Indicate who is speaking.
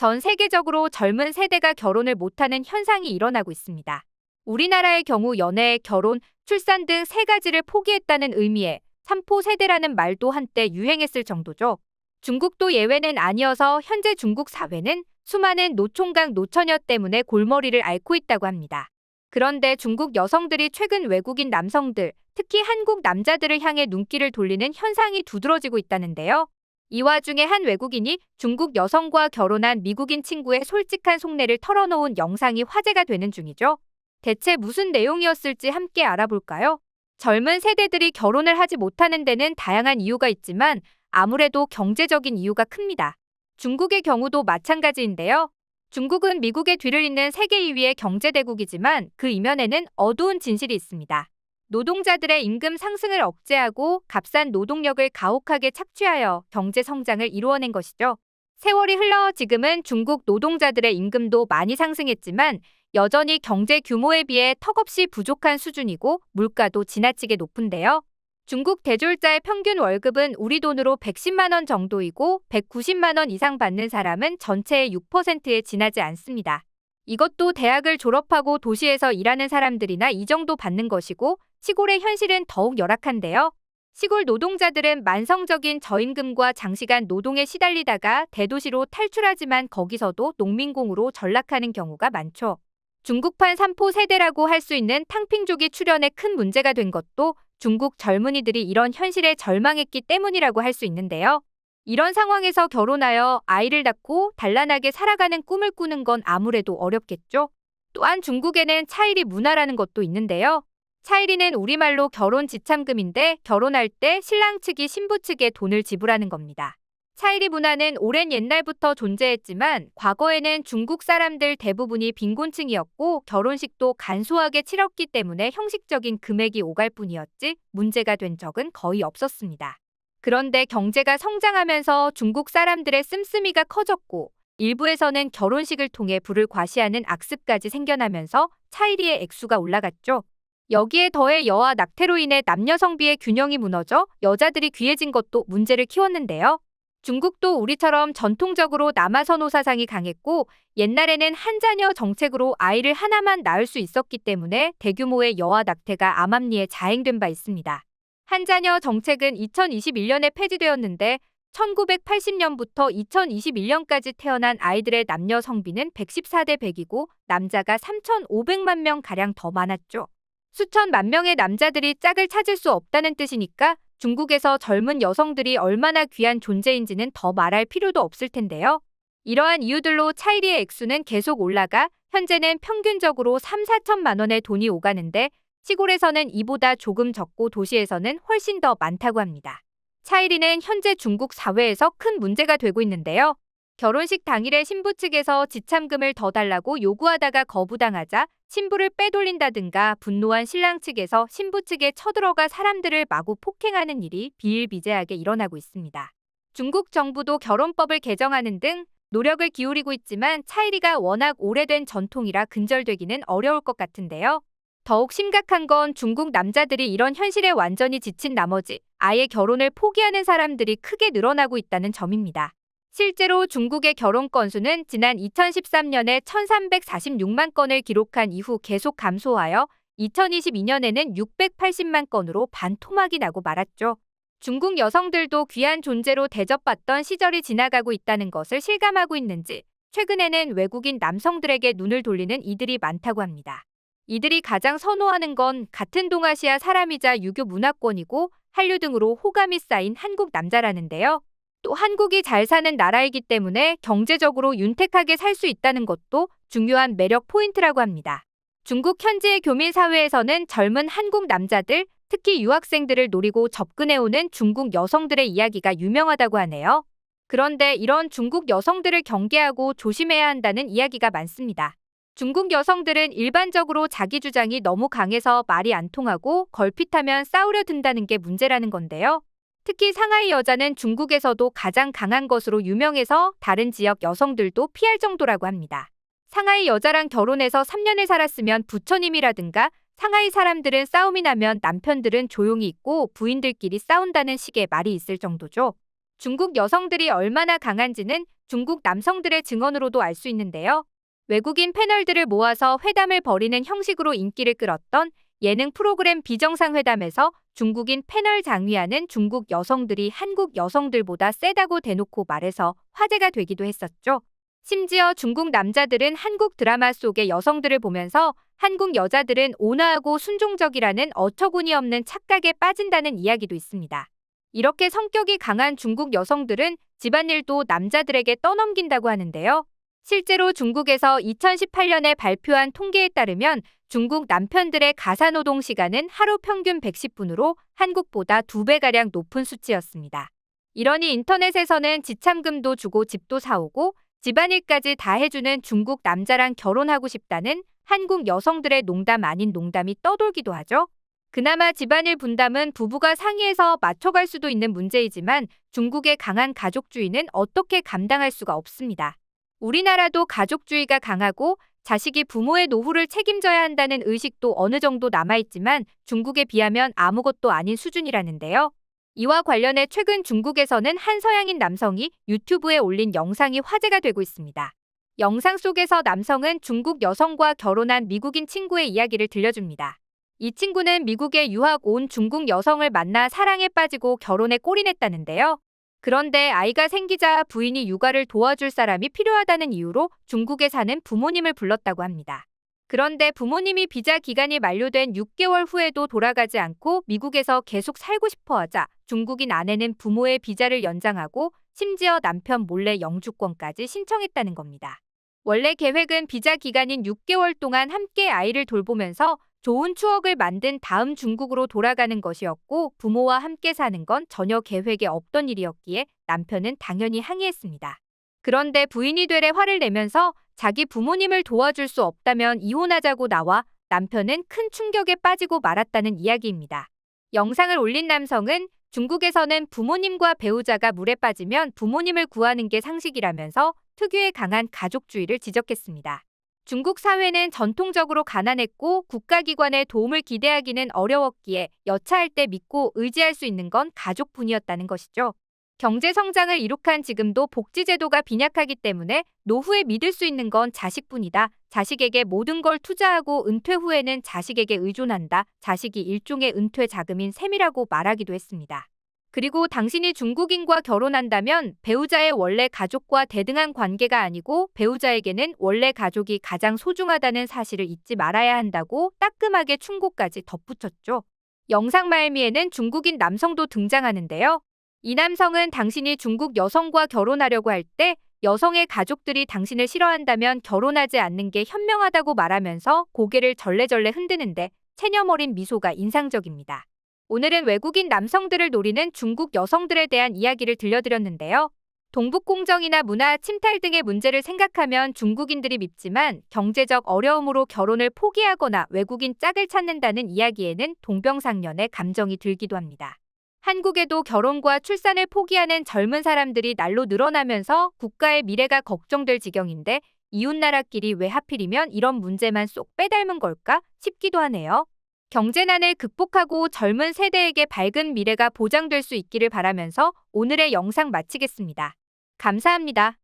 Speaker 1: 전 세계적으로 젊은 세대가 결혼을 못하는 현상이 일어나고 있습니다. 우리나라의 경우 연애, 결혼, 출산 등 세 가지를 포기했다는 의미의 삼포 세대라는 말도 한때 유행했을 정도죠. 중국도 예외는 아니어서 현재 중국 사회는 수많은 노총각 노처녀 때문에 골머리를 앓고 있다고 합니다. 그런데 중국 여성들이 최근 외국인 남성들, 특히 한국 남자들을 향해 눈길을 돌리는 현상이 두드러지고 있다는데요. 이 와중에 한 외국인이 중국 여성과 결혼한 미국인 친구의 솔직한 속내를 털어놓은 영상이 화제가 되는 중이죠. 대체 무슨 내용이었을지 함께 알아볼까요? 젊은 세대들이 결혼을 하지 못하는 데는 다양한 이유가 있지만 아무래도 경제적인 이유가 큽니다. 중국의 경우도 마찬가지인데요. 중국은 미국의 뒤를 잇는 세계 2위의 경제대국이지만 그 이면에는 어두운 진실이 있습니다. 노동자들의 임금 상승을 억제하고 값싼 노동력을 가혹하게 착취하여 경제 성장을 이루어낸 것이죠. 세월이 흘러 지금은 중국 노동자들의 임금도 많이 상승했지만 여전히 경제 규모에 비해 턱없이 부족한 수준이고 물가도 지나치게 높은데요. 중국 대졸자의 평균 월급은 우리 돈으로 110만 원 정도이고 190만 원 이상 받는 사람은 전체의 6%에 지나지 않습니다. 이것도 대학을 졸업하고 도시에서 일하는 사람들이나 이 정도 받는 것이고 시골의 현실은 더욱 열악한데요. 시골 노동자들은 만성적인 저임금과 장시간 노동에 시달리다가 대도시로 탈출하지만 거기서도 농민공으로 전락하는 경우가 많죠. 중국판 삼포 세대라고 할 수 있는 탕핑족이 출현에 큰 문제가 된 것도 중국 젊은이들이 이런 현실에 절망했기 때문이라고 할 수 있는데요. 이런 상황에서 결혼하여 아이를 낳고 단란하게 살아가는 꿈을 꾸는 건 아무래도 어렵겠죠. 또한 중국에는 차일이 문화라는 것도 있는데요. 차일이는 우리말로 결혼 지참금인데 결혼할 때 신랑 측이 신부 측에 돈을 지불하는 겁니다. 차일이 문화는 오랜 옛날부터 존재했지만 과거에는 중국 사람들 대부분이 빈곤층이었고 결혼식도 간소하게 치렀기 때문에 형식적인 금액이 오갈 뿐이었지 문제가 된 적은 거의 없었습니다. 그런데 경제가 성장하면서 중국 사람들의 씀씀이가 커졌고 일부에서는 결혼식을 통해 부를 과시하는 악습까지 생겨나면서 차일이의 액수가 올라갔죠. 여기에 더해 여아 낙태로 인해 남녀 성비의 균형이 무너져 여자들이 귀해진 것도 문제를 키웠는데요. 중국도 우리처럼 전통적으로 남아선호 사상이 강했고 옛날에는 한 자녀 정책으로 아이를 하나만 낳을 수 있었기 때문에 대규모의 여아 낙태가 암암리에 자행된 바 있습니다. 한 자녀 정책은 2021년에 폐지되었는데 1980년부터 2021년까지 태어난 아이들의 남녀 성비는 114대 100이고 남자가 3,500만 명가량 더 많았죠. 수천만 명의 남자들이 짝을 찾을 수 없다는 뜻이니까 중국에서 젊은 여성들이 얼마나 귀한 존재인지는 더 말할 필요도 없을 텐데요. 이러한 이유들로 차일이의 액수는 계속 올라가 현재는 평균적으로 3, 4천만 원의 돈이 오가는데 시골에서는 이보다 조금 적고 도시에서는 훨씬 더 많다고 합니다. 차일이는 현재 중국 사회에서 큰 문제가 되고 있는데요. 결혼식 당일에 신부 측에서 지참금을 더 달라고 요구하다가 거부당하자 신부를 빼돌린다든가 분노한 신랑 측에서 신부 측에 쳐들어가 사람들을 마구 폭행하는 일이 비일비재하게 일어나고 있습니다. 중국 정부도 결혼법을 개정하는 등 노력을 기울이고 있지만 차일이가 워낙 오래된 전통이라 근절되기는 어려울 것 같은데요. 더욱 심각한 건 중국 남자들이 이런 현실에 완전히 지친 나머지 아예 결혼을 포기하는 사람들이 크게 늘어나고 있다는 점입니다. 실제로 중국의 결혼 건수는 지난 2013년에 1,346만 건을 기록한 이후 계속 감소하여 2022년에는 680만 건으로 반토막이 나고 말았죠. 중국 여성들도 귀한 존재로 대접받던 시절이 지나가고 있다는 것을 실감하고 있는지 최근에는 외국인 남성들에게 눈을 돌리는 이들이 많다고 합니다. 이들이 가장 선호하는 건 같은 동아시아 사람이자 유교 문화권이고 한류 등으로 호감이 쌓인 한국 남자라는데요. 또 한국이 잘 사는 나라이기 때문에 경제적으로 윤택하게 살 수 있다는 것도 중요한 매력 포인트라고 합니다. 중국 현지의 교민 사회에서는 젊은 한국 남자들, 특히 유학생들을 노리고 접근해오는 중국 여성들의 이야기가 유명하다고 하네요. 그런데 이런 중국 여성들을 경계하고 조심해야 한다는 이야기가 많습니다. 중국 여성들은 일반적으로 자기 주장이 너무 강해서 말이 안 통하고 걸핏하면 싸우려 든다는 게 문제라는 건데요. 특히 상하이 여자는 중국에서도 가장 강한 것으로 유명해서 다른 지역 여성들도 피할 정도라고 합니다. 상하이 여자랑 결혼해서 3년을 살았으면 부처님이라든가 상하이 사람들은 싸움이 나면 남편들은 조용히 있고 부인들끼리 싸운다는 식의 말이 있을 정도죠. 중국 여성들이 얼마나 강한지는 중국 남성들의 증언으로도 알 수 있는데요. 외국인 패널들을 모아서 회담을 벌이는 형식으로 인기를 끌었던 예능 프로그램 비정상회담에서 중국인 패널 장위안은 중국 여성들이 한국 여성들보다 세다고 대놓고 말해서 화제가 되기도 했었죠. 심지어 중국 남자들은 한국 드라마 속의 여성들을 보면서 한국 여자들은 온화하고 순종적이라는 어처구니 없는 착각에 빠진다는 이야기도 있습니다. 이렇게 성격이 강한 중국 여성들은 집안일도 남자들에게 떠넘긴다고 하는데요. 실제로 중국에서 2018년에 발표한 통계에 따르면 중국 남편들의 가사노동 시간은 하루 평균 110분으로 한국보다 2배가량 높은 수치였습니다. 이러니 인터넷에서는 지참금도 주고 집도 사오고 집안일까지 다 해주는 중국 남자랑 결혼하고 싶다는 한국 여성들의 농담 아닌 농담이 떠돌기도 하죠. 그나마 집안일 분담은 부부가 상의해서 맞춰갈 수도 있는 문제이지만 중국의 강한 가족주의는 어떻게 감당할 수가 없습니다. 우리나라도 가족주의가 강하고 자식이 부모의 노후를 책임져야 한다는 의식도 어느 정도 남아있지만 중국에 비하면 아무것도 아닌 수준이라는데요. 이와 관련해 최근 중국에서는 한 서양인 남성이 유튜브에 올린 영상이 화제가 되고 있습니다. 영상 속에서 남성은 중국 여성과 결혼한 미국인 친구의 이야기를 들려줍니다. 이 친구는 미국에 유학 온 중국 여성을 만나 사랑에 빠지고 결혼에 골인했다는데요. 그런데 아이가 생기자 부인이 육아를 도와줄 사람이 필요하다는 이유로 중국에 사는 부모님을 불렀다고 합니다. 그런데 부모님이 비자 기간이 만료된 6개월 후에도 돌아가지 않고 미국에서 계속 살고 싶어 하자 중국인 아내는 부모의 비자를 연장하고 심지어 남편 몰래 영주권까지 신청했다는 겁니다. 원래 계획은 비자 기간인 6개월 동안 함께 아이를 돌보면서 좋은 추억을 만든 다음 중국으로 돌아가는 것이었고 부모와 함께 사는 건 전혀 계획에 없던 일이었기에 남편은 당연히 항의했습니다. 그런데 부인이 되레 화를 내면서 자기 부모님을 도와줄 수 없다면 이혼하자고 나와 남편은 큰 충격에 빠지고 말았다는 이야기입니다. 영상을 올린 남성은 중국에서는 부모님과 배우자가 물에 빠지면 부모님을 구하는 게 상식이라면서 특유의 강한 가족주의를 지적했습니다. 중국 사회는 전통적으로 가난했고 국가기관의 도움을 기대하기는 어려웠기에 여차할 때 믿고 의지할 수 있는 건 가족뿐이었다는 것이죠. 경제 성장을 이룩한 지금도 복지제도가 빈약하기 때문에 노후에 믿을 수 있는 건 자식뿐이다. 자식에게 모든 걸 투자하고 은퇴 후에는 자식에게 의존한다. 자식이 일종의 은퇴 자금인 셈이라고 말하기도 했습니다. 그리고 당신이 중국인과 결혼한다면 배우자의 원래 가족과 대등한 관계가 아니고 배우자에게는 원래 가족이 가장 소중하다는 사실을 잊지 말아야 한다고 따끔하게 충고까지 덧붙였죠. 영상 말미에는 중국인 남성도 등장하는데요. 이 남성은 당신이 중국 여성과 결혼하려고 할 때 여성의 가족들이 당신을 싫어한다면 결혼하지 않는 게 현명하다고 말하면서 고개를 절레절레 흔드는데 체념 어린 미소가 인상적입니다. 오늘은 외국인 남성들을 노리는 중국 여성들에 대한 이야기를 들려드렸는데요. 동북공정이나 문화 침탈 등의 문제를 생각하면 중국인들이 밉지만 경제적 어려움으로 결혼을 포기하거나 외국인 짝을 찾는다는 이야기에는 동병상련의 감정이 들기도 합니다. 한국에도 결혼과 출산을 포기하는 젊은 사람들이 날로 늘어나면서 국가의 미래가 걱정될 지경인데 이웃나라끼리 왜 하필이면 이런 문제만 쏙 빼닮은 걸까 싶기도 하네요. 경제난을 극복하고 젊은 세대에게 밝은 미래가 보장될 수 있기를 바라면서 오늘의 영상 마치겠습니다. 감사합니다.